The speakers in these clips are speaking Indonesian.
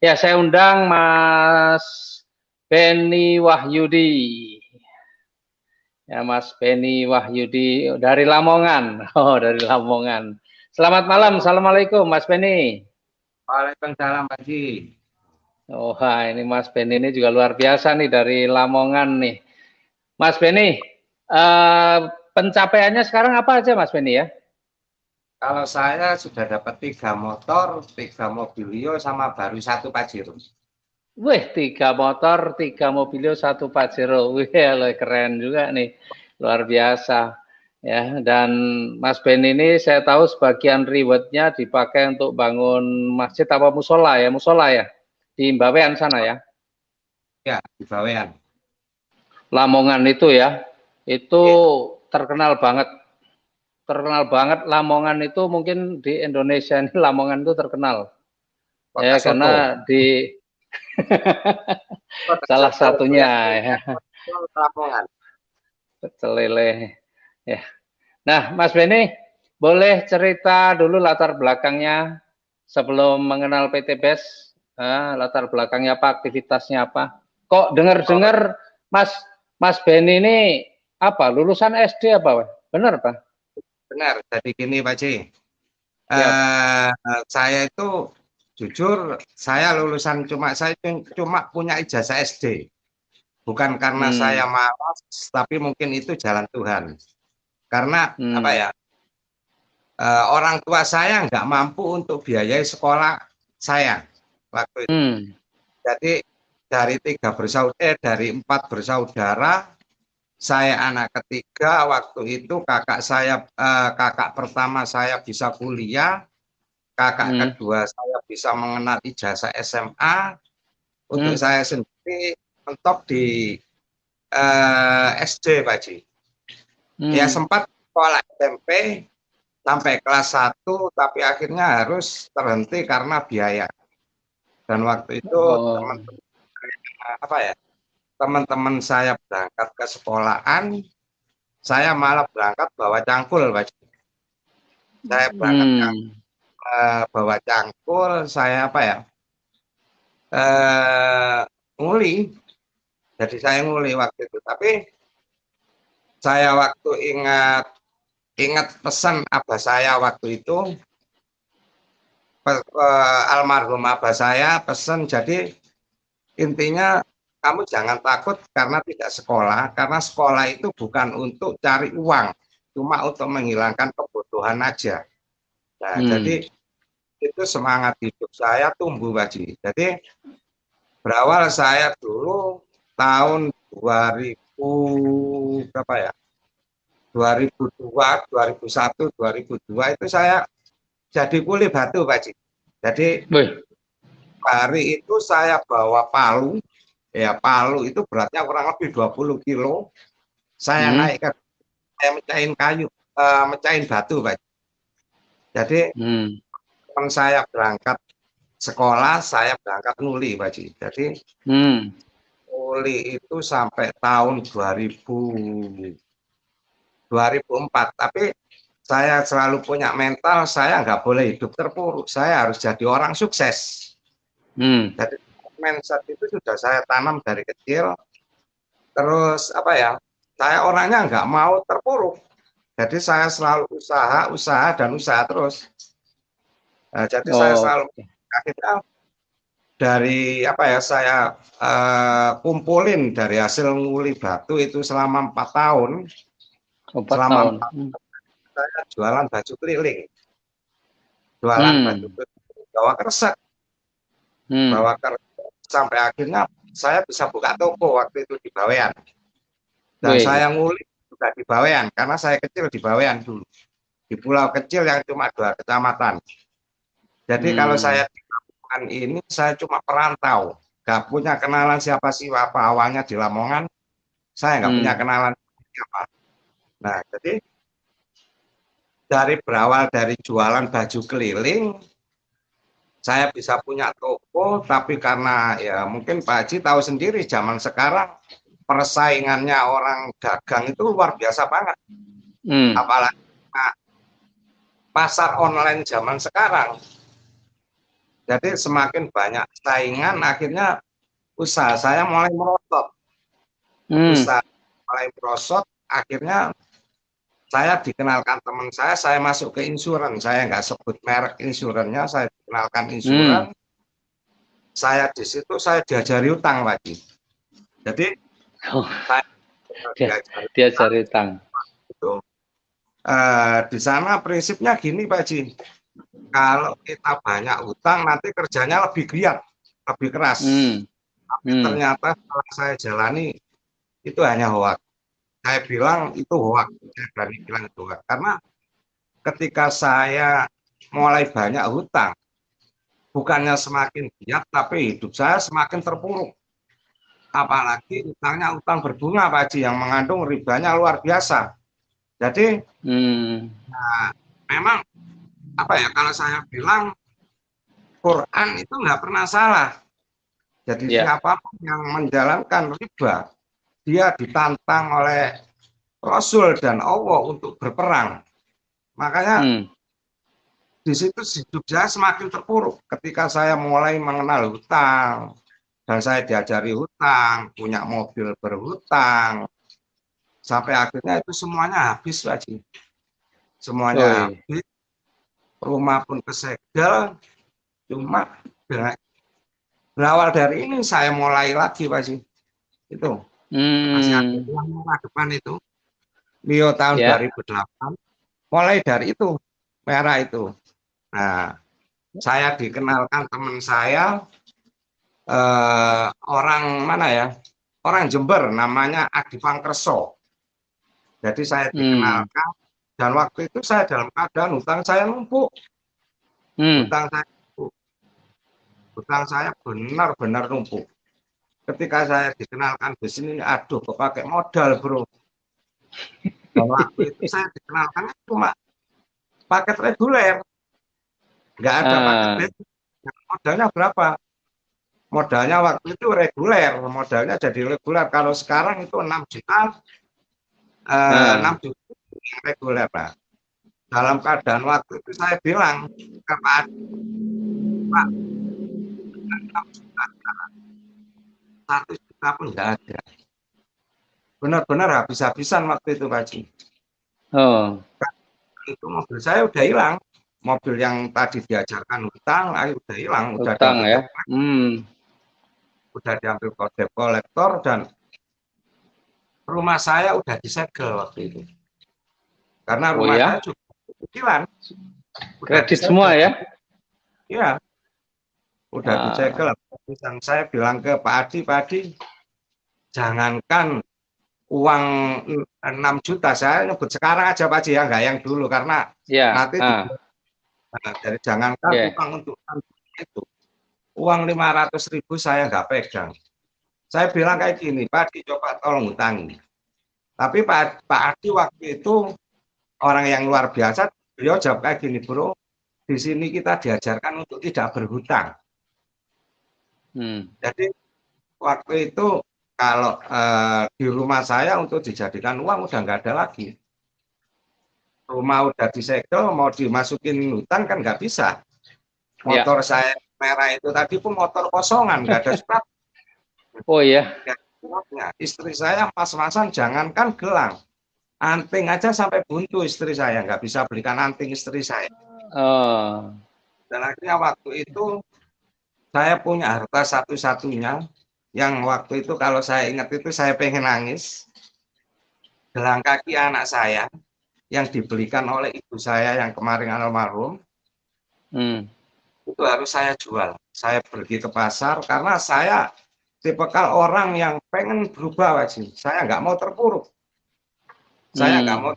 Ya, saya undang Mas Beni Wahyudi. Ya, Mas Beni Wahyudi dari Lamongan. Oh, dari Lamongan. Selamat malam. Halo. Assalamualaikum, Mas Beni. Waalaikumsalam Pak Ji. Oh, ini Mas Beni ini juga luar biasa nih dari Lamongan nih. Mas Beni, pencapaiannya sekarang apa aja, Mas Beni ya? Kalau saya sudah dapat 3 motor, 3 mobilio, sama baru 1 Pajero. Wih, 3 motor, 3 mobilio, 1 Pajero. Wih, keren juga nih, luar biasa. Ya, dan Mas Ben ini saya tahu sebagian rewardnya dipakai untuk bangun masjid apa musola ya, di Bawean sana ya, Ya, di Bawean. Lamongan itu ya, itu Iya. terkenal banget Lamongan itu mungkin di Indonesia ini Lamongan itu terkenal Kota ya karena Soto. di Kota salah Soto, satunya doyan ya, Lamongan. pecel lele ya. Nah, Mas Beni, boleh cerita dulu latar belakangnya sebelum mengenal PT BES? Latar belakangnya apa, aktivitasnya apa? Kok Oh, dengar-dengar Mas Mas Beni ini apa? Lulusan SD apa? Benar, Pak? benar. Jadi gini Pak Ji. Siap. Eh, saya itu jujur, saya cuma punya ijazah SD. Bukan karena saya Hmm, malas, tapi mungkin itu jalan Tuhan. Karena apa hmm, ya? Orang tua saya nggak mampu untuk biayai sekolah saya waktu itu. hmm, Jadi dari 4 bersaudara, saya anak ketiga. Waktu itu kakak pertama saya bisa kuliah, kakak hmm, kedua saya bisa mengenal ijazah SMA. Untuk hmm, saya sendiri mentok di SD, Pak Ji. Ya hmm. sempat sekolah SMP sampai kelas 1, tapi akhirnya harus terhenti karena biaya. Dan waktu itu Oh, teman-teman apa ya, teman-teman saya berangkat ke sekolahan, saya malah berangkat bawa cangkul, Pak. Saya berangkat hmm. bawa cangkul, saya apa ya, eh, nguli. Jadi saya nguli waktu itu. Tapi saya waktu ingat ingat pesan abah saya waktu itu, almarhum abah saya pesan. Jadi intinya, kamu jangan takut karena tidak sekolah, karena sekolah itu bukan untuk cari uang, cuma untuk menghilangkan kebutuhan aja. Nah, jadi Hmm. itu semangat hidup saya tumbuh, Pak Ji. Jadi berawal saya dulu tahun 2000 berapa ya? 2002, 2001, 2002 itu saya jadi kuli batu, Pak Ji. Jadi Wih. hari itu saya bawa palu, ya palu itu beratnya kurang lebih 20 kilo. Saya Hmm. naik ke, saya mecahin kayu, mecahin batu, Pak. Jadi Hmm. teman saya berangkat sekolah, saya berangkat nuli, Pak Ji. Jadi Hmm. nuli itu sampai tahun 2004. Tapi saya selalu punya mental, saya nggak boleh hidup terpuruk. Saya harus jadi orang sukses. Hmm. Jadi mindset itu sudah saya tanam dari kecil. Terus apa ya? Saya orangnya nggak mau terpuruk. Jadi saya selalu usaha, usaha dan usaha terus. Nah, jadi saya Oh. selalu akhirnya dari apa ya, saya kumpulin dari hasil nguli batu itu selama 4 tahun. 4 tahun. Selama 4 saya jualan baju keliling, jualan baju Hmm. keliling, bawa kresek, Hmm. sampai akhirnya saya bisa buka toko waktu itu di Bawean. Dan Wih. saya nguli juga di Bawean karena saya kecil di Bawean dulu, di pulau kecil yang cuma 2 kecamatan. Jadi kalau saya Hmm. di Lamongan ini saya cuma perantau, nggak punya kenalan siapa sih, apa awalnya di Lamongan saya nggak punya Hmm. kenalan siapa. Nah, jadi dari berawal dari jualan baju keliling, saya bisa punya toko. Tapi karena ya mungkin Pak Haji tahu sendiri zaman sekarang persaingannya orang dagang itu luar biasa banget. Hmm. Apalagi pasar online zaman sekarang. Jadi semakin banyak saingan, akhirnya usaha saya mulai merosot. Usaha mulai merosot, akhirnya saya dikenalkan teman saya masuk ke insuran. Saya nggak sebut merek insurannya, saya dikenalkan insuran. Saya di situ saya diajari utang lagi. Jadi saya diajari utang. Itu, di sana prinsipnya gini Pak Ji, kalau kita banyak utang nanti kerjanya lebih giat, lebih keras. Tapi ternyata setelah saya jalani itu hanya hoak. Saya bilang itu hoak, saya berani bilang itu hoak. Karena ketika saya mulai banyak hutang, bukannya semakin giat, tapi hidup saya semakin terpuruk. Apalagi utangnya utang berbunga Pak Haji, yang mengandung ribanya luar biasa. Jadi nah, memang apa ya, kalau saya bilang Quran itu nggak pernah salah. Jadi siapapun yang menjalankan riba, dia ditantang oleh Rasul dan Allah untuk berperang. Makanya di situ hidup saya semakin terpuruk ketika saya mulai mengenal hutang dan saya diajari hutang, punya mobil berhutang, sampai akhirnya itu semuanya habis lagi. Semuanya habis, rumah pun kesegel, cuma berawal dari ini saya mulai lagi Pak Ji. Itu masih ada yang merah depan itu, Mio tahun 2008, mulai dari itu, merah itu. Nah, saya dikenalkan teman saya, orang mana ya, orang Jember, namanya Adi Pangkerso. Jadi saya dikenalkan, dan waktu itu saya dalam keadaan hutang saya numpuk. Hutang saya benar-benar numpuk. Ketika saya dikenalkan di sini, aduh kok pakai modal bro. Dan waktu itu saya dikenalkan cuma paket reguler, nggak ada paket basic. Modalnya berapa? Modalnya waktu itu reguler, modalnya jadi reguler. Kalau sekarang itu 6 juta, 6 juta reguler Pak. Dalam keadaan waktu itu saya bilang ke Pak, 1 juta pun nggak ada. Benar-benar habis-habisan waktu itu Pak Haji. Itu mobil saya udah hilang. Mobil yang tadi diajarkan hutang, udah hilang. Udah diambil udah diambil kode kolektor, dan rumah saya udah disegel waktu itu. Karena rumah saya juga cicilan. Kredit semua ya? Iya. Udah disegel. Dan saya bilang ke Pak Adi, jangankan uang 6 juta, saya nyebut sekarang aja Pak Haji ya, nggak yang dulu, karena nanti dari jangankan utang untuk 6 juta itu, uang 500.000 saya nggak pegang. Saya bilang kayak gini, Pak Adi coba tolong hutangi. Tapi Pak Adi waktu itu orang yang luar biasa, beliau jawab kayak gini, bro, di sini kita diajarkan untuk tidak berhutang. Jadi waktu itu kalau di rumah saya untuk dijadikan uang udah nggak ada lagi. Rumah udah disegel, mau dimasukin hutang kan nggak bisa. Motor saya merah itu tadi pun motor kosongan, nggak ada surat. Oh iya. Istri saya pas-pasan jangankan gelang, anting aja sampai buntu istri saya, nggak bisa belikan anting istri saya. Dan akhirnya waktu itu saya punya harta satu-satunya yang waktu itu kalau saya ingat itu saya pengen nangis. Gelang kaki anak saya yang dibelikan oleh ibu saya yang kemarin almarhum, itu harus saya jual. Saya pergi ke pasar karena saya tipikal orang yang pengen berubah Wajib. Saya nggak mau terpuruk. Saya nggak mau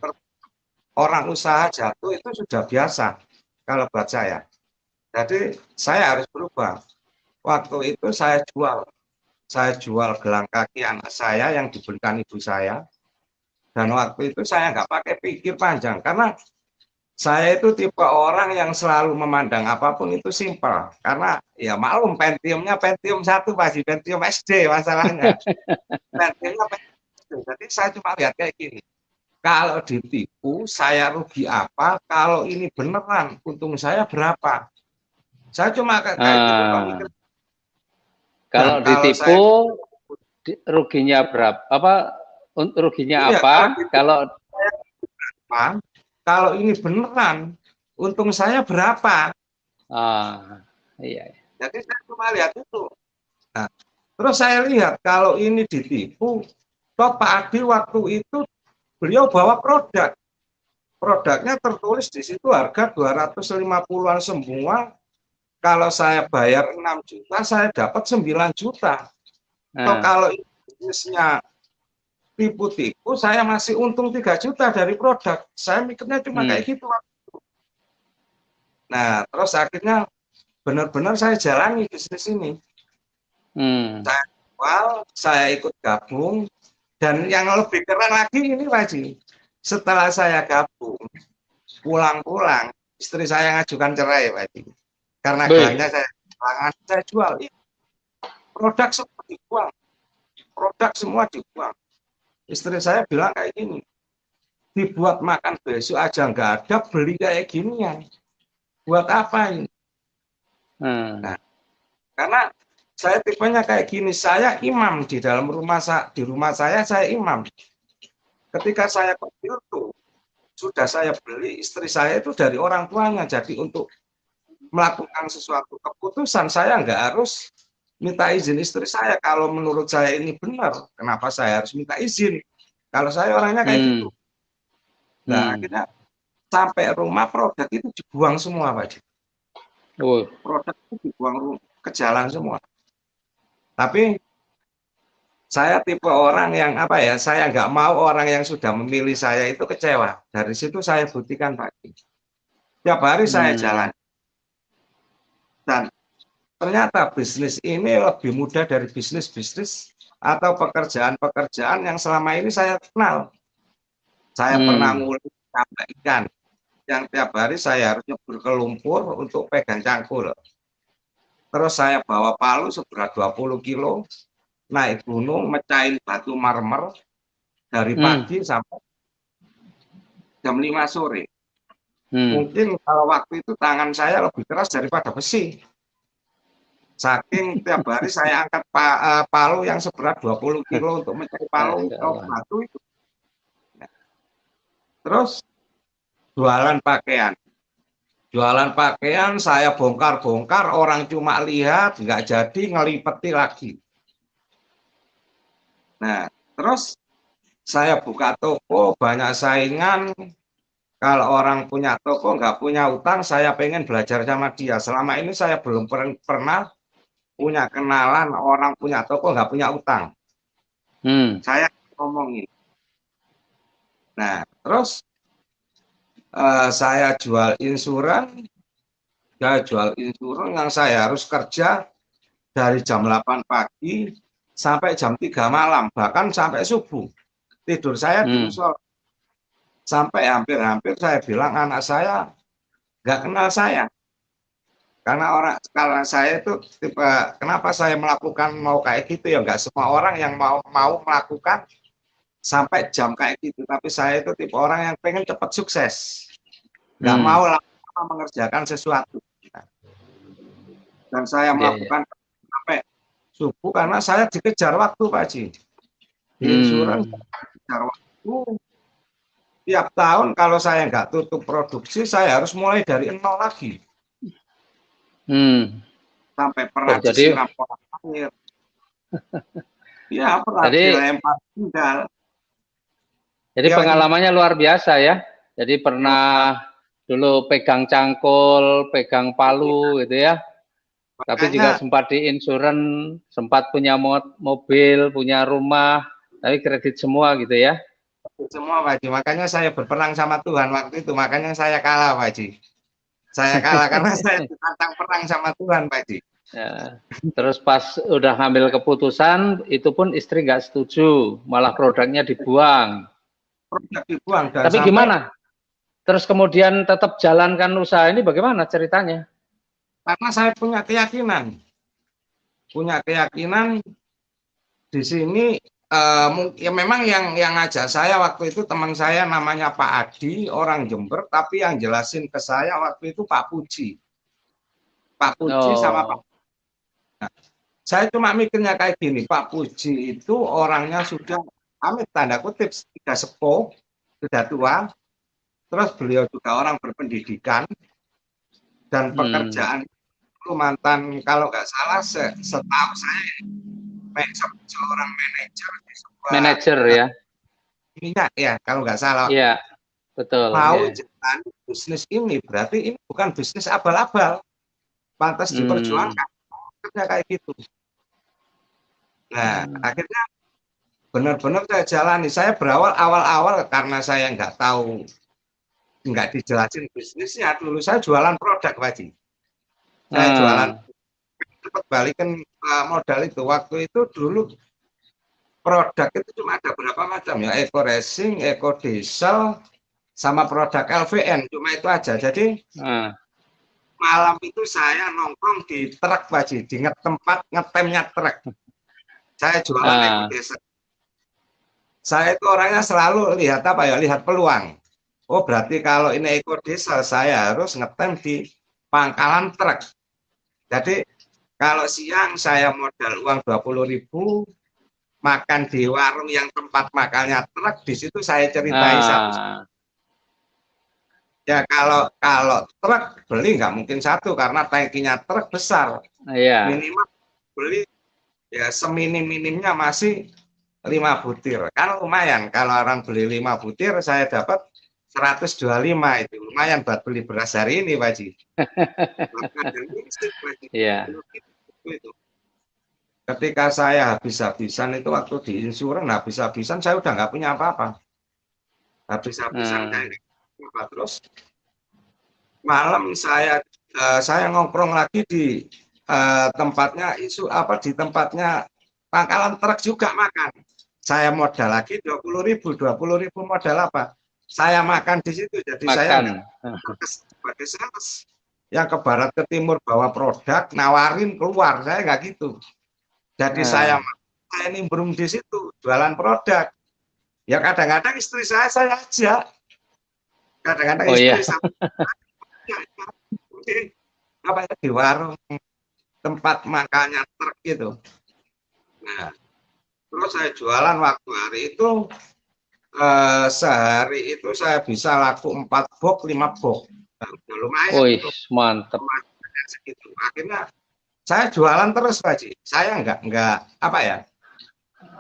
orang usaha jatuh itu sudah biasa kalau buat saya. Jadi saya harus berubah. Waktu itu saya jual gelang kaki anak saya yang dibelikan ibu saya. Dan waktu itu saya nggak pakai pikir panjang, karena saya itu tipe orang yang selalu memandang apapun itu simpel. Karena ya maklum Pentiumnya Pentium 1 pasti Pentium SD masalahnya. Pentiumnya Pentium SD. Jadi saya cuma lihat kayak gini. Kalau ditipu saya rugi apa? Kalau ini beneran untung saya berapa? Saya cuma kayak gitu mikir. Kalau ditipu ruginya berapa? Apa ruginya iya, apa? Kalau ini beneran, untung saya berapa? Iya. Jadi saya cuma lihat itu. Nah, terus saya lihat kalau ini ditipu, toh Pak Adi waktu itu beliau bawa produk. Produknya tertulis di situ harga 250-an semua. Kalau saya bayar 6 juta, saya dapat 9 juta. Toh kalau ini bisnisnya tipu-tipu, saya masih untung 3 juta dari produk. Saya mikirnya cuma kayak gitu. Nah, terus akhirnya benar-benar saya jalani bisnis ini. Saya jual, saya ikut gabung, dan yang lebih keren lagi ini Pak Haji, setelah saya gabung, pulang-pulang, istri saya ngajukan cerai Pak Haji. Karena gangnya saya jual. Produk semua dibuang. Produk semua dibuang. Istri saya bilang kayak gini, dibuat makan besok aja nggak ada, beli kayak ginian. Buat apa ini? Nah, karena saya tipenya kayak gini, saya imam di dalam rumah saya imam. Ketika saya kecil tuh sudah saya beli, istri saya itu dari orang tuanya. Jadi untuk melakukan sesuatu keputusan saya nggak harus minta izin istri saya. Kalau menurut saya ini benar, kenapa saya harus minta izin? Kalau saya orangnya kayak gitu. Nah, akhirnya sampai rumah produk itu dibuang semua, Pak. Produk itu dibuang ke jalan semua. Tapi saya tipe orang yang saya nggak mau orang yang sudah memilih saya itu kecewa. Dari situ saya buktikan, Pak. Tiap hari saya jalan. Dan ternyata bisnis ini lebih mudah dari bisnis-bisnis atau pekerjaan-pekerjaan yang selama ini saya kenal. Saya pernah mulai tambak ikan, yang tiap hari saya harusnya berkelumpur untuk pegang cangkul. Terus saya bawa palu seberat 20 kilo, naik gunung, mecahin batu marmer dari pagi sampai jam 5 sore. Mungkin kalau waktu itu tangan saya lebih keras daripada besi. Saking tiap hari saya angkat palu yang seberat 20 kilo untuk mencari palu atau batu itu. Terus jualan pakaian. Jualan pakaian saya bongkar-bongkar, orang cuma lihat, nggak jadi, ngelipeti lagi. Nah, terus saya buka toko, banyak saingan. Kalau orang punya toko, nggak punya utang, saya pengen belajar sama dia. Selama ini saya belum pernah punya kenalan orang punya toko, nggak punya utang. Saya ngomongin. Nah, terus saya jual insuran yang saya harus kerja dari jam 8 pagi sampai jam 3 malam, bahkan sampai subuh. Tidur saya di musola. Sampai hampir-hampir saya bilang anak saya nggak kenal saya. Karena saya itu tipe, kenapa saya melakukan mau kayak gitu ya, nggak semua orang yang mau melakukan sampai jam kayak gitu. Tapi saya itu tipe orang yang pengen cepat sukses. Nggak mau lama mengerjakan sesuatu. Dan saya melakukan sampai subuh karena saya dikejar waktu, Pak Haji. Di insuran dikejar waktu. Tiap tahun kalau saya nggak tutup produksi, saya harus mulai dari nol lagi. Sampai pernah disiram air. Ya, pernah dilempar tinggal. Jadi pengalamannya luar biasa ya. Jadi pernah dulu pegang cangkul, pegang palu gitu ya. Tapi juga sempat di insuran, sempat punya mobil, punya rumah, tapi kredit semua gitu ya. Semua Pak Haji, makanya saya berperang sama Tuhan waktu itu, makanya saya kalah Pak Haji. Saya kalah karena saya ditantang perang sama Tuhan Pak Haji. Ya. Terus pas udah ngambil keputusan, itu pun istri nggak setuju, malah produknya dibuang. Produk dibuang. Tapi gimana? Terus kemudian tetap jalankan usaha ini bagaimana ceritanya? Karena saya punya keyakinan di sini. Ya memang yang ngajak saya waktu itu teman saya namanya Pak Adi, orang Jember, tapi yang jelasin ke saya waktu itu Pak Puji. Pak Puji sama Pak. Oh. Nah, saya cuma mikirnya kayak gini, Pak Puji itu orangnya sudah amit tanda kutip sudah sepuh, sudah tua, terus beliau juga orang berpendidikan dan Hmm. pekerjaan itu mantan kalau nggak salah setahu saya seorang manajer di sebuah Manajer ya. minyak ya kalau nggak salah. Iya, betul. Mau Ya. jalan bisnis ini berarti ini bukan bisnis abal-abal, pantas Hmm. diperjuangkan. Akhirnya kayak gitu. Nah, Hmm. akhirnya benar-benar saya jalani. Saya berawal awal-awal karena saya nggak tahu, nggak dijelasin bisnisnya. Dulu saya jualan produk, Pak Haji. Saya jualan, Ah. cepat balikan modal itu. Waktu itu dulu produk itu cuma ada berapa macam ya, Eco Racing, Eco Diesel, sama produk LVN, cuma itu aja. Jadi Ah. malam itu saya nongkrong di truk, Pak Haji, di tempat ngetemnya truk. Saya jualan Eco Ah. Diesel. Saya itu orangnya selalu lihat apa ya, lihat peluang. Oh, berarti kalau ini Eco Diesel, saya harus ngetem di pangkalan truk. Jadi kalau siang saya modal uang 20.000, makan di warung yang tempat makannya truk, di situ saya ceritai satu. Ah. Ya kalau kalau truk beli nggak mungkin satu karena tangkinya truk besar. Iya. Minimal beli ya seminim-minimnya masih 5 butir. Kan lumayan kalau orang beli 5 butir saya dapat 125, itu lumayan buat beli beras hari ini, Pak Haji. Iya. Ketika saya habis-habisan itu waktu di insuran, habis-habisan saya udah nggak punya apa-apa. Habis-habisan Ah. kayak apa terus malam saya ngongkrong lagi di tempatnya isu apa di tempatnya pangkalan truk juga makan. Saya modal lagi 20.000, 20.000 modal apa? Saya makan di situ, jadi saya Makan. nggak sebagai sales yang ke barat ke timur bawa produk nawarin keluar, saya nggak gitu. Jadi Ah. saya nimbrung di situ jualan produk. Ya kadang-kadang istri saya ajak, kadang-kadang Oh istri iya. saya apa ya, di warung tempat makannya truk gitu. Nah, terus saya jualan waktu hari itu sehari itu saya bisa laku 4 box, 5 box. Nah, udah lumayan Wih, itu. mantep. Segitu. Akhirnya saya jualan terus, Pak Haji. Saya nggak apa ya,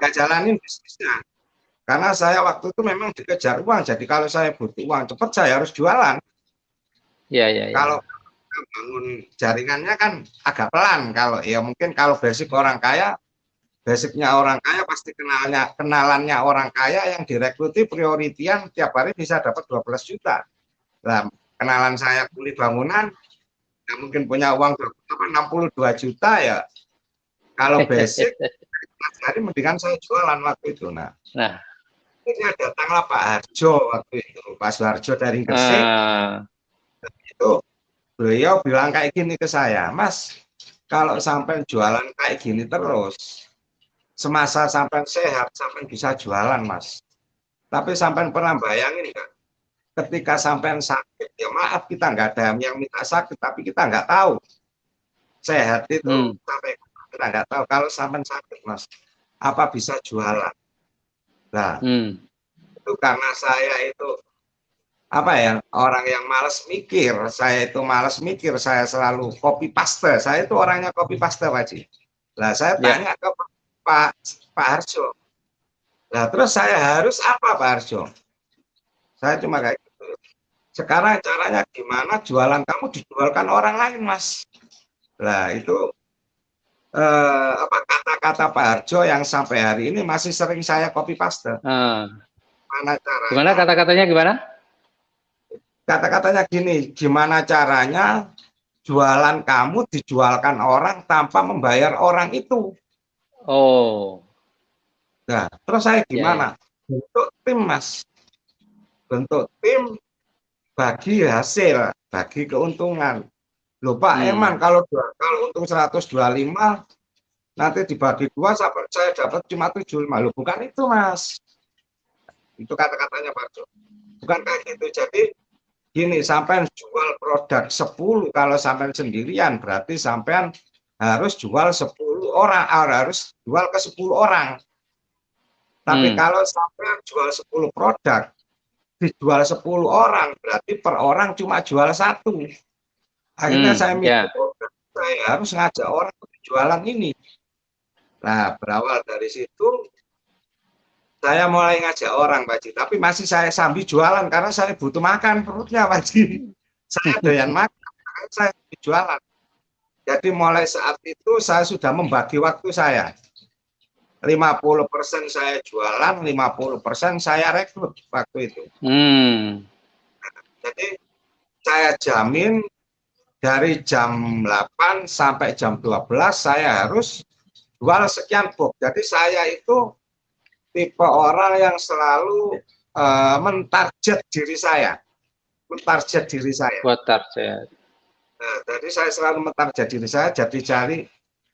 nggak jalanin bisnisnya. Karena saya waktu itu memang dikejar uang. Jadi kalau saya butuh uang cepat, saya harus jualan. Iya, iya, iya. Kalau bangun jaringannya kan agak pelan. Kalau ya mungkin kalau basic orang kaya, basicnya orang kaya pasti kenalannya orang kaya yang direkruti prioritian tiap hari bisa dapat 12 juta. Nah, kenalan saya kuli bangunan, yang mungkin punya uang 62 juta ya. Kalau basic, hari mendingan saya jualan waktu itu. Nah, Nah. ini datanglah Pak Harjo waktu itu, Pak Suharjo dari Gresik. Ah. Itu beliau bilang kayak gini ke saya, Mas, kalau sampai jualan kayak gini terus, semasa sampai sehat, sampai bisa jualan, Mas. Tapi sampai pernah bayangin nggak? Ketika sampai sakit, ya maaf kita nggak ada yang minta sakit, tapi kita nggak tahu. Sehat itu Hmm. sampai kita nggak tahu. Kalau sampai sakit, Mas, apa bisa jualan? Nah, Hmm. itu karena saya itu apa ya, orang yang malas mikir. Saya itu malas mikir, saya selalu copy paste. Saya itu orangnya copy paste, Pak Haji. Nah, saya Ya. tanya ke Pak Pak Harjo. Nah, terus saya harus apa, Pak Harjo? Saya cuma kayak gitu. Sekarang caranya gimana jualan kamu dijualkan orang lain, Mas? Nah, itu apa kata-kata Pak Harjo yang sampai hari ini masih sering saya copy paste. Ah. Mana Gimana caranya? kata-katanya gimana? Kata-katanya gini, gimana caranya jualan kamu dijualkan orang tanpa membayar orang itu? Oh. Nah, terus saya Ya, ya. gimana? Bentuk tim, Mas. Bentuk tim bagi hasil, bagi keuntungan. Loh Pak Eman, Hmm. kalau untung 125, nanti dibagi dua, saya dapat cuma 75. Loh bukan itu, Mas. Itu kata-katanya Pak Jo. Bukan kayak gitu. Jadi gini, sampean jual produk 10, kalau sampean sendirian berarti sampean harus jual 10 orang, harus jual ke 10 orang. Tapi kalau sampean jual 10 produk, dijual 10 orang, berarti per orang cuma jual 1. Akhirnya saya mikir, saya harus ngajak orang untuk jualan ini. Nah, berawal dari situ, saya mulai ngajak orang, Pak Ji. Tapi masih saya sambil jualan, karena saya butuh makan perutnya, Pak Ji. Saya doyan makan, saya jualan. Jadi mulai saat itu saya sudah membagi waktu saya. 50% saya jualan, 50% saya rekrut waktu itu. Jadi saya jamin dari jam 8 sampai jam 12 saya harus jual sekian box. Jadi saya itu tipe orang yang selalu mentarget diri saya. Mentarget diri saya. Buat target. Nah, jadi saya selalu mentarget diri saya, jadi cari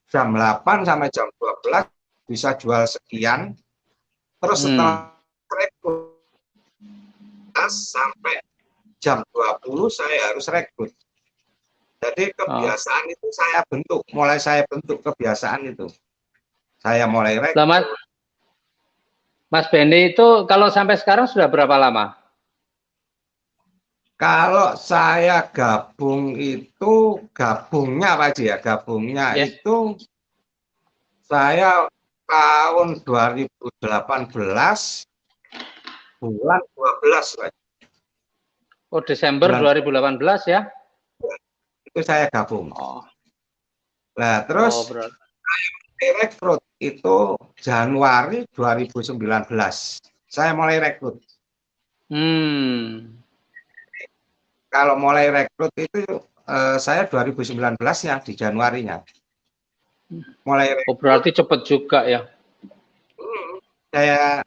jam 8 sampai jam 12 bisa jual sekian, terus setelah rekrut sampai jam 20 saya harus rekrut. Jadi kebiasaan itu saya bentuk, mulai saya bentuk kebiasaan itu. Saya mulai rekrut. Mas Benny itu kalau sampai sekarang sudah berapa lama? Kalau saya gabung itu, gabungnya Pak Ji ya, gabungnya itu saya tahun 2018 bulan 12 Pak. Oh, Desember 2018 ya? Itu saya gabung. Nah, terus saya rekrut itu Januari 2019. Saya mulai rekrut. Kalau mulai rekrut itu saya 2019 ya, di Januarinya. Mulai rekrut. Oh, berarti cepat juga ya? Saya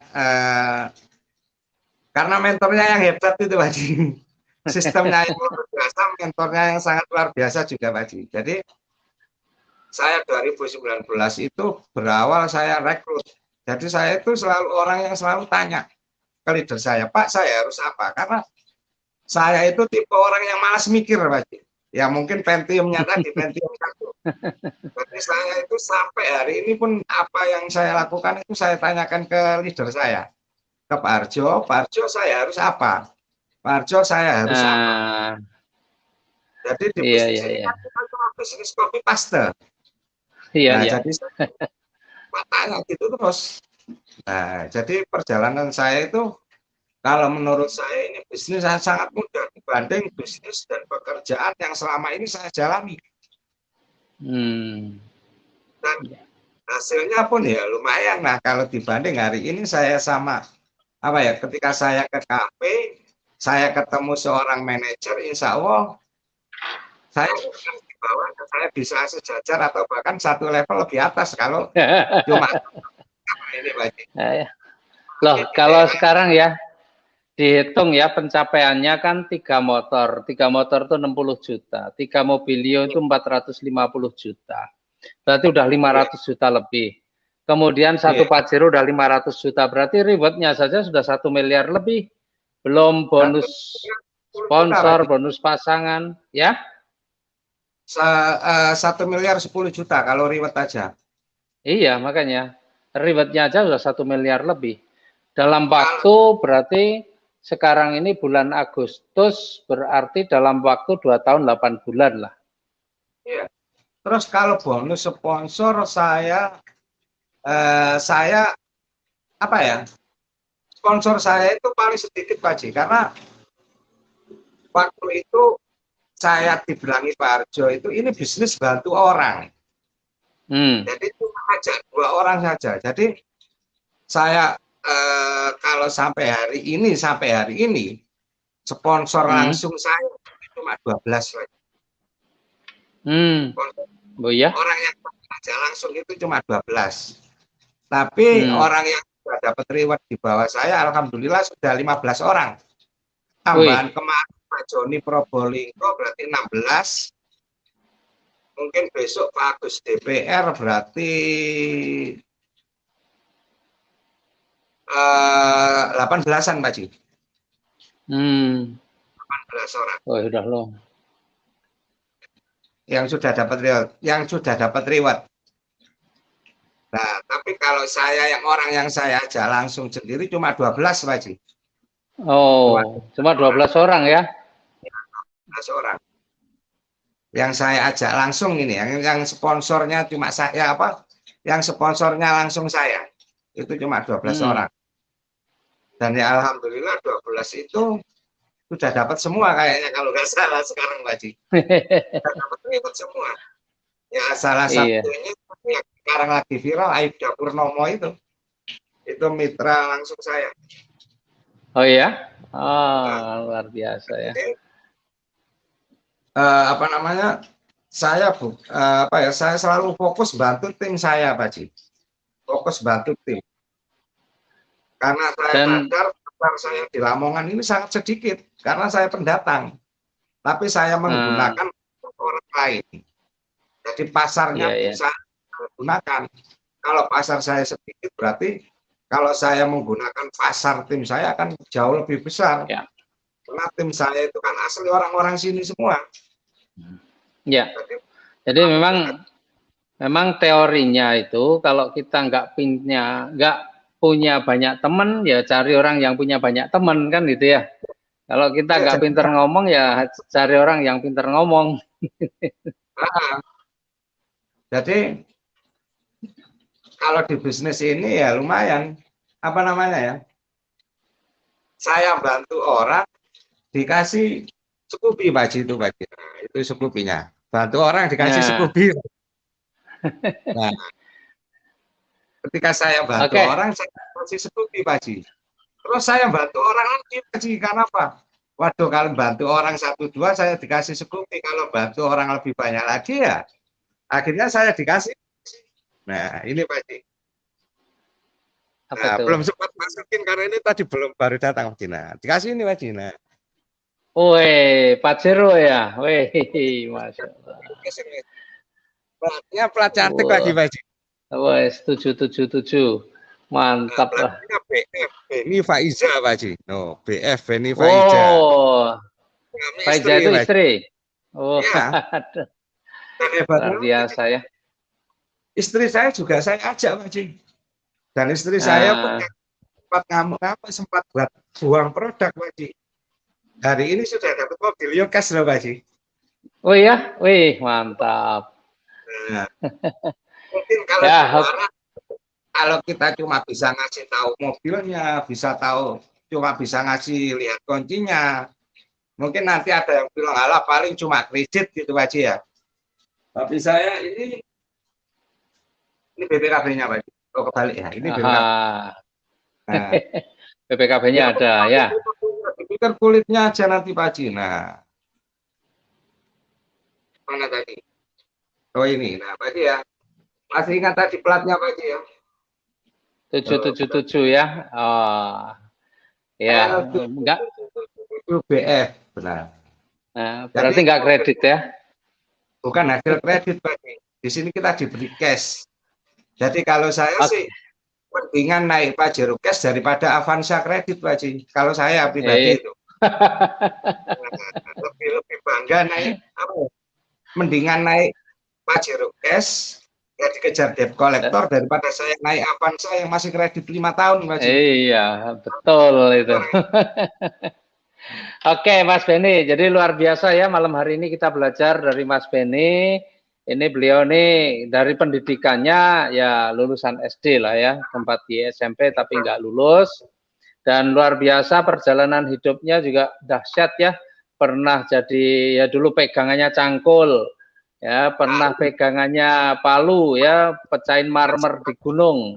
karena mentornya yang hebat itu Pak Ji. Sistemnya yang luar biasa, mentornya yang sangat luar biasa juga Pak Ji. Jadi saya 2019 itu berawal saya rekrut. Jadi saya itu selalu orang yang selalu tanya ke leader saya, Pak saya harus apa? Karena saya itu tipe orang yang malas mikir Pak Ji. Ya mungkin Pentiumnya tadi, Pentium 1. Jadi saya itu sampai hari ini pun apa yang saya lakukan itu saya tanyakan ke leader saya. Ke Pak Arjo saya harus apa? Pak Arjo saya harus apa? Jadi di bisnis ini kan cuma bisnis kopi paste. Jadi saya tanya gitu terus. Nah, jadi perjalanan saya itu kalau menurut saya ini bisnis yang sangat mudah dibanding bisnis dan pekerjaan yang selama ini saya jalani. Dan hasilnya pun ya lumayan. Nah, kalau dibanding hari ini saya sama apa ya, ketika saya ke kafe, saya ketemu seorang manajer, insya Allah saya bukan di bawah, saya bisa sejajar atau bahkan satu level lebih atas kalau cuma ini Pak. Loh, kalau sekarang ya dihitung ya pencapaiannya kan 3 motor. 3 motor itu 60 juta. 3 mobilio itu 450 juta. Berarti udah 500 juta lebih. Kemudian satu Pajero udah 500 juta. Berarti rewardnya saja sudah 1 miliar lebih. Belum bonus sponsor, bonus pasangan, ya? 1 miliar 10 juta kalau reward aja. Iya, makanya. Rewardnya aja sudah 1 miliar lebih. Dalam waktu berarti sekarang ini bulan Agustus, berarti dalam waktu 2 tahun 8 bulan lah. Iya. Terus kalau bonus sponsor saya apa ya? Sponsor saya itu paling sedikit Pak Ji, karena waktu itu saya dibilangi Pak Arjo itu ini bisnis bantu orang. Jadi cuma ajak 2 orang saja. Jadi saya kalau sampai hari ini sponsor langsung saya cuma 12 lagi. Oh ya? Orang yang aja langsung itu cuma 12. Tapi orang yang sudah dapat reward di bawah saya alhamdulillah sudah 15 orang. Tambahan kemarin Pak Joni Probolinggo berarti 16. Mungkin besok Pak Agus DPR berarti 18-an Pak Ji. orang. Oh, udah loh. Yang sudah dapat reward. Nah, tapi kalau orang yang saya ajak langsung sendiri cuma 12, Pak Haji. Oh, cuma 12 orang ya? 12 orang. Yang saya ajak langsung ini, yang sponsornya cuma saya yang sponsornya langsung saya. Itu cuma 12 orang. Dan ya alhamdulillah 12 itu sudah dapat semua kayaknya kalau nggak salah sekarang Pak Haji. Sudah dapat reward semua. Ya salah satunya yang sekarang lagi viral Aibda Purnomo itu mitra langsung saya. Oh iya, luar biasa ya. Jadi, apa namanya? Saya saya selalu fokus bantu tim saya, Pak Ji. Fokus bantu tim. Karena saya sadar pasar saya di Lamongan ini sangat sedikit karena saya pendatang. Tapi saya menggunakan orang lain. Jadi pasarnya bisa menggunakan. Kalau pasar saya sedikit berarti kalau saya menggunakan pasar tim saya akan jauh lebih besar. Ya. Karena tim saya itu kan asli orang-orang sini semua. Ya. Jadi memang teorinya itu kalau kita nggak punya banyak teman ya cari orang yang punya banyak teman kan gitu ya. Kalau kita nggak pinter ngomong ya cari orang yang pinter ngomong. Jadi kalau di bisnis ini ya lumayan apa namanya ya. Saya bantu orang dikasih Scoopy Pak Haji itu Pak Haji. Nah, itu Scoopy-nya. Bantu orang dikasih Scoopy. Nah, ketika saya bantu orang saya kasih Scoopy Pak Haji. Terus saya bantu orang lagi Pak Haji karena apa? Waduh kalau bantu orang 1-2 saya dikasih Scoopy. Kalau bantu orang lebih banyak lagi ya akhirnya saya dikasih. Nah ini Pak Haji. Nah, belum sempat masukin karena ini tadi baru datang Pak Haji. Nah, dikasih ini Pak Haji. Nah. Woi, Pajero ya. Woi, Masya Allah. Plat cantik lagi Pak Haji. Woi, 777. Mantap lah. BF Beni Faiza Pak Haji. No, BF Beni Faiza. Oh. Faiza itu istri. Oh, ya. Luar biasa ya. Istri saya juga saya ajak Pak Haji. Dan istri saya pun sempat buat buang produk Pak Haji. Hari ini sudah dapat mobil Yokes loh Pak Haji. Oh iya, wih mantap. Nah, mungkin kalau kalau kita cuma bisa ngasih tahu mobilnya, cuma bisa ngasih lihat kuncinya, mungkin nanti ada yang bilang alah paling cuma kredit gitu Pak Haji ya. Tapi saya ini BPKB-nya Pak Haji. Oh kebalik ya, ini BPKB. Nah, BPKB-nya ada ya. Pikir kulitnya aja nanti Pak Haji. Nah, mana tadi? Oh ini, nah Pak Haji ya. Masih ingat tadi platnya Pak Haji ya? 777 ya. Oh. Ya, enggak. BF, benar. Nah, berarti enggak kredit ya? Bukan hasil kredit Pak Haji. Di sini kita diberi cash. Jadi kalau saya sih mendingan naik Pajero cash daripada Avanza kredit Pak Haji. Kalau saya pribadi itu. lebih bangga naik mendingan naik Pajero cash ya dikejar debt collector daripada saya naik Avanza yang masih kredit 5 tahun Pak Haji. Iya, betul itu. Oke, Mas Beni. Jadi luar biasa ya malam hari ini kita belajar dari Mas Beni. Ini beliau nih dari pendidikannya ya lulusan SD lah ya, sempat di SMP tapi nggak lulus. Dan luar biasa perjalanan hidupnya juga dahsyat ya. Pernah jadi ya dulu pegangannya cangkul, ya pernah pegangannya palu ya, pecahin marmer di gunung.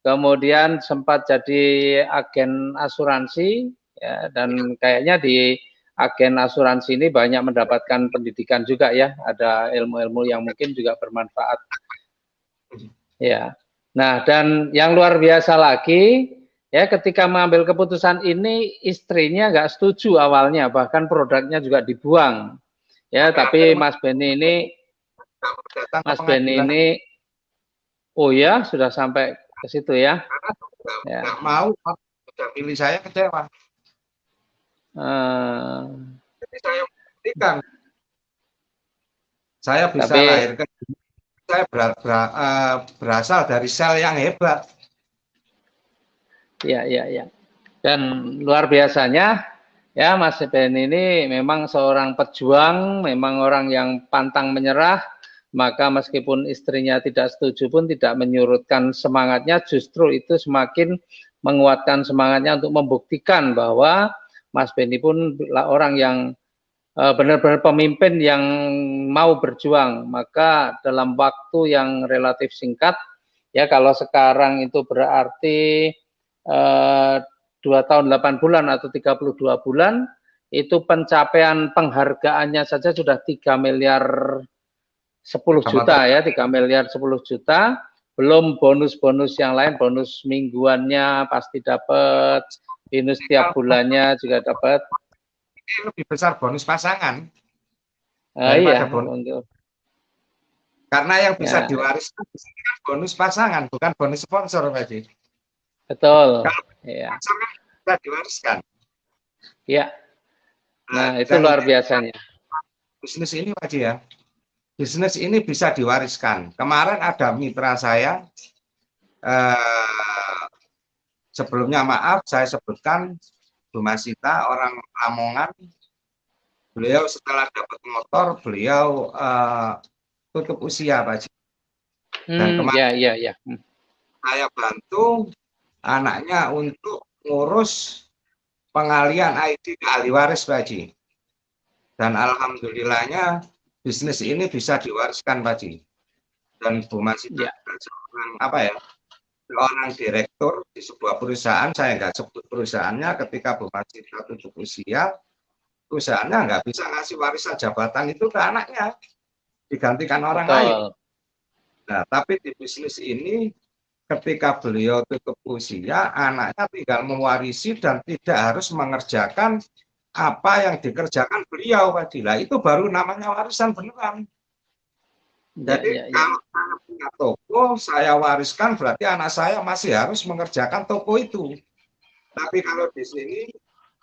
Kemudian sempat jadi agen asuransi ya, dan kayaknya di agen asuransi ini banyak mendapatkan pendidikan juga ya, ada ilmu-ilmu yang mungkin juga bermanfaat. Ya. Nah, dan yang luar biasa lagi ya ketika mengambil keputusan ini istrinya nggak setuju awalnya, bahkan produknya juga dibuang. Ya, tapi Mas Beni ini oh ya sudah sampai ke situ ya. Nggak mau, sudah pilih saya kecewa. Jadi saya buktikan, saya bisa Tapi lahirkan, saya berasal dari sel yang hebat. ya, ya, ya. Dan luar biasanya, ya Mas Ben ini memang seorang pejuang, memang orang yang pantang menyerah, maka meskipun istrinya tidak setuju pun tidak menyurutkan semangatnya, justru itu semakin menguatkan semangatnya untuk membuktikan bahwa Mas Benny pun orang yang benar-benar pemimpin yang mau berjuang. Maka dalam waktu yang relatif singkat, ya kalau sekarang itu berarti 2 tahun 8 bulan atau 32 bulan, itu pencapaian penghargaannya saja sudah 3 miliar 10 juta ya, 3 miliar 10 juta, belum bonus-bonus yang lain, bonus mingguannya pasti dapat, bonus tiap bulannya juga dapat. Ini lebih besar bonus pasangan Iya, daripada bonus. untuk Karena yang bisa ya, diwariskan kan bonus pasangan, bukan bonus sponsor, Pak Haji. betul. Kalau Ya, sponsor kan bisa diwariskan. ya. Nah, itu Dan luar biasanya. bisnis ini, Pak Haji ya, bisnis ini bisa diwariskan. Kemarin ada mitra saya, sebelumnya maaf saya sebutkan, Bu Masita, orang Lamongan. Beliau setelah dapat motor, beliau tutup usia, Pak Haji. Dan kemarin Ya, ya, ya. saya bantu anaknya untuk ngurus pengalian ID ke ahli waris, Pak Haji. Dan alhamdulillahnya bisnis ini bisa diwariskan, Pak Haji. Dan Bu Masita seorang seorang direktur di sebuah perusahaan, saya nggak sebut perusahaannya, ketika Bu Masita tutup usia, perusahaannya nggak bisa ngasih warisan jabatan itu ke anaknya, digantikan orang lain. Nah, tapi di bisnis ini, ketika beliau tutup usia, anaknya tinggal mewarisi dan tidak harus mengerjakan apa yang dikerjakan beliau, Pak Dila. Itu baru namanya warisan beneran. Jadi kalau saya punya toko, saya wariskan, berarti anak saya masih harus mengerjakan toko itu. Tapi kalau di sini,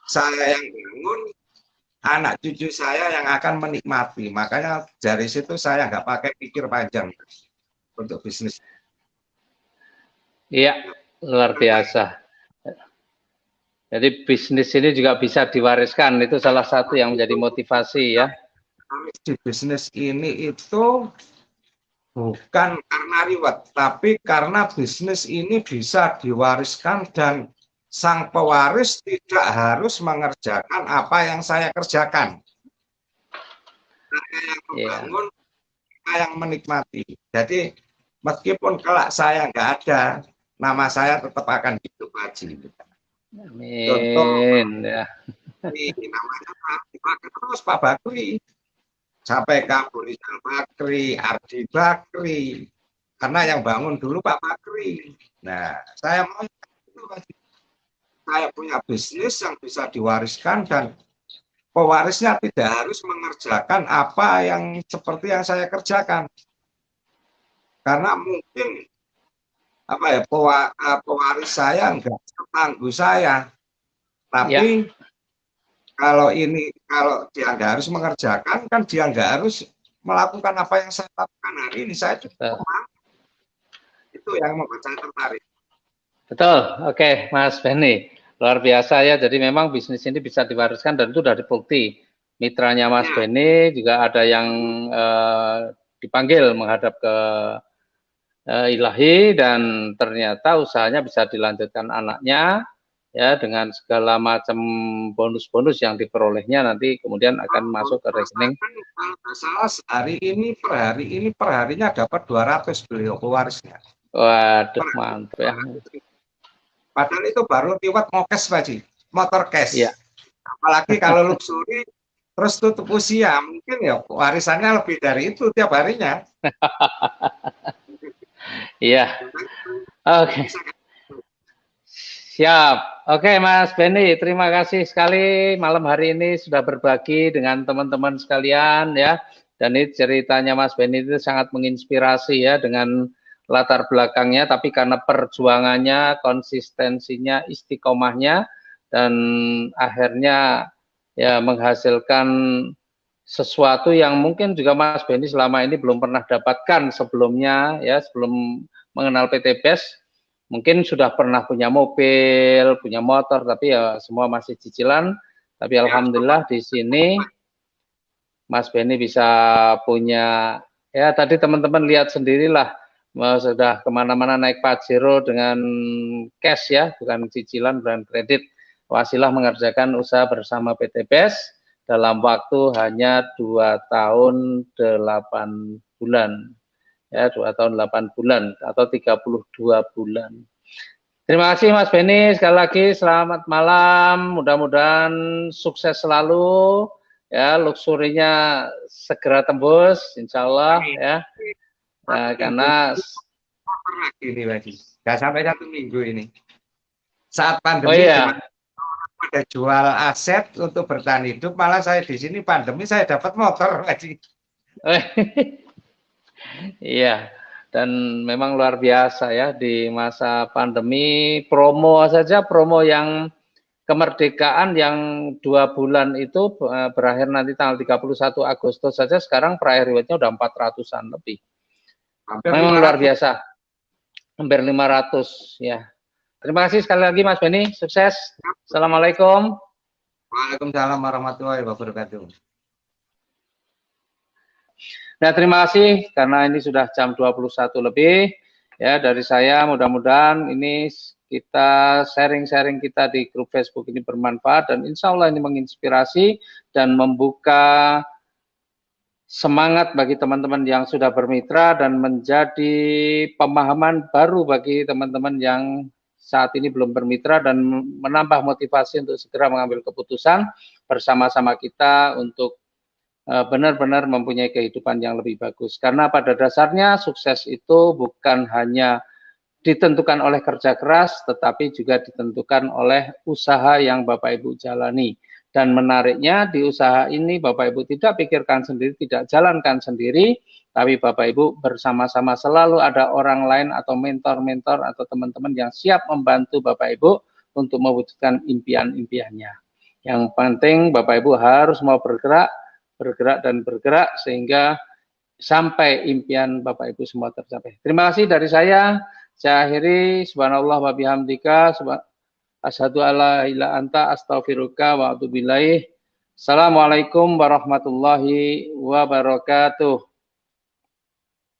saya yang bangun, anak cucu saya yang akan menikmati. Makanya dari situ saya nggak pakai pikir panjang untuk bisnis. Iya, luar biasa. Jadi bisnis ini juga bisa diwariskan, itu salah satu yang menjadi motivasi ya. Di bisnis ini itu bukan karena reward, tapi karena bisnis ini bisa diwariskan dan sang pewaris tidak harus mengerjakan apa yang saya kerjakan. Saya yang membangun, saya yang menikmati. Jadi meskipun kelak saya nggak ada, nama saya tetap akan hidup, Haji. Amin. Contoh, Ya. namanya terus Pak Bakri, sampai Abu Rizal Bakri, Ardi Bakri, karena yang bangun dulu Pak Bakri. Nah, saya mau saya punya bisnis yang bisa diwariskan dan pewarisnya tidak harus mengerjakan apa yang seperti yang saya kerjakan. Karena mungkin pewaris saya enggak setangguh saya. Tapi kalau dia nggak harus mengerjakan, kan dia nggak harus melakukan apa yang saya lakukan hari ini. Saya cukup itu yang membuat saya tertarik. Betul, oke Mas Benny, luar biasa ya. Jadi memang bisnis ini bisa diwariskan dan itu sudah dibukti. Mitranya Mas Benny juga ada yang dipanggil menghadap ke Ilahi dan ternyata usahanya bisa dilanjutkan anaknya ya dengan segala macam bonus-bonus yang diperolehnya nanti kemudian akan masuk ke rekening. Kalau salah hari ini perharinya dapat 200 beliau pewarisnya. Waduh, mantap ya. Padahal itu baru liwat ngokes, Pak Ji, motor cash. Ya. Apalagi kalau luxury terus tutup usia, mungkin ya warisannya lebih dari itu tiap harinya. Iya. Oke. Siap. Oke, Mas Benny, terima kasih sekali malam hari ini sudah berbagi dengan teman-teman sekalian ya. Dan ini ceritanya Mas Benny itu sangat menginspirasi ya dengan latar belakangnya, tapi karena perjuangannya, konsistensinya, istiqomahnya, dan akhirnya ya menghasilkan sesuatu yang mungkin juga Mas Benny selama ini belum pernah dapatkan sebelumnya, ya sebelum mengenal PT BES. Mungkin sudah pernah punya mobil, punya motor, tapi ya semua masih cicilan. Tapi alhamdulillah di sini Mas Benny bisa punya, ya tadi teman-teman lihat sendirilah, sudah kemana-mana naik Pajero dengan cash ya, bukan cicilan, bukan kredit. Wasilah mengerjakan usaha bersama PT BES dalam waktu hanya 2 tahun 8 bulan. Ya, 2 tahun 8 bulan atau 32 bulan. Terima kasih Mas Benny, sekali lagi selamat malam, mudah-mudahan sukses selalu, ya luxurinya segera tembus, insya Allah ya. Nah, karena ini lagi, nggak sampai 1 minggu ini. Saat pandemi, oh iya, ada jual aset untuk bertahan hidup, malah saya di sini pandemi saya dapat motor lagi. Iya. Dan memang luar biasa ya di masa pandemi, promo saja, promo yang kemerdekaan yang 2 bulan itu berakhir nanti tanggal 31 Agustus saja, sekarang per rewardnya udah 400-an lebih. Memang luar biasa, hampir 500 ya. Terima kasih sekali lagi Mas Benny, sukses. Assalamualaikum. Waalaikumsalam warahmatullahi wabarakatuh. Nah, terima kasih karena ini sudah jam 21 lebih. Ya, dari saya mudah-mudahan ini kita sharing-sharing kita di grup Facebook ini bermanfaat dan insya Allah ini menginspirasi dan membuka semangat bagi teman-teman yang sudah bermitra dan menjadi pemahaman baru bagi teman-teman yang saat ini belum bermitra dan menambah motivasi untuk segera mengambil keputusan bersama-sama kita untuk benar-benar mempunyai kehidupan yang lebih bagus. Karena pada dasarnya sukses itu bukan hanya ditentukan oleh kerja keras, tetapi juga ditentukan oleh usaha yang Bapak Ibu jalani. Dan menariknya di usaha ini Bapak Ibu tidak pikirkan sendiri, tidak jalankan sendiri, tapi Bapak Ibu bersama-sama selalu ada orang lain atau mentor-mentor atau teman-teman yang siap membantu Bapak Ibu untuk mewujudkan impian-impiannya. Yang penting Bapak Ibu harus mau bergerak dan bergerak sehingga sampai impian Bapak Ibu semua tercapai. Terima kasih dari saya. Saya akhiri, subhanallah wa bihamdika, asyhadu alla ilaha anta astaghfiruka wa atubu ilaih. Assalamualaikum warahmatullahi wabarakatuh.